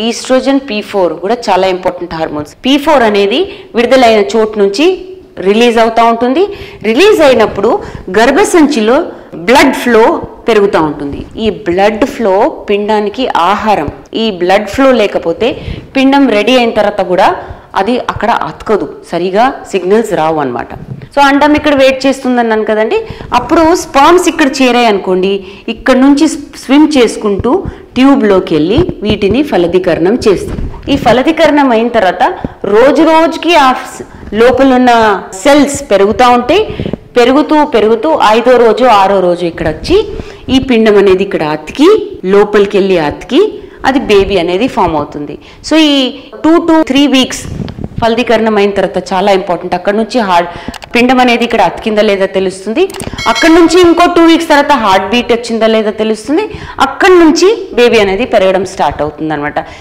Oestrogen P4 కూడా చాలా important hormones. P4 అనేది విడుదలైన చోటు నుంచి రిలీజ్ అవుతూ ఉంటుంది. రిలీజ్ అయినప్పుడు గర్భసంచిలో బ్లడ్ ఫ్లో పెరుగుతూ ఉంటుంది. ఈ బ్లడ్ ఫ్లో పిండానికి ఆహారం. ఈ బ్లడ్ ఫ్లో లేకపోతే పిండం రెడీ అయిన తర్వాత కూడా అది అక్కడ అతకదు, సరిగా సిగ్నల్స్ రావు అనమాట. సో అండం ఇక్కడ వెయిట్ చేస్తుందన్నాను కదండి. అప్పుడు స్పర్మ్స్ ఇక్కడ చేరాయి అనుకోండి, ఇక్కడ నుంచి స్విమ్ చేసుకుంటూ ట్యూబ్లోకి వెళ్ళి వీటిని ఫలదీకరణం చేస్తాం. ఈ ఫలదీకరణం అయిన తర్వాత రోజు రోజుకి ఆ లోపల ఉన్న సెల్స్ పెరుగుతూ ఉంటాయి. పెరుగుతూ పెరుగుతూ 5వ రోజు 6వ రోజు ఇక్కడ వచ్చి ఈ పిండం అనేది ఇక్కడ అతికి లోపలికి వెళ్ళి అతికి అది బేబీ అనేది ఫామ్ అవుతుంది. సో ఈ 2 to 3 weeks ఫలదీకరణం అయిన తర్వాత చాలా ఇంపార్టెంట్. అక్కడ నుంచి పిండం అనేది ఇక్కడ అతికిందా లేదా తెలుస్తుంది. అక్కడ నుంచి ఇంకో 2 weeks తర్వాత హార్ట్ బీట్ వచ్చిందా లేదా తెలుస్తుంది. అక్కడ నుంచి బేబీ అనేది పెరగడం స్టార్ట్ అవుతుంది అనమాట.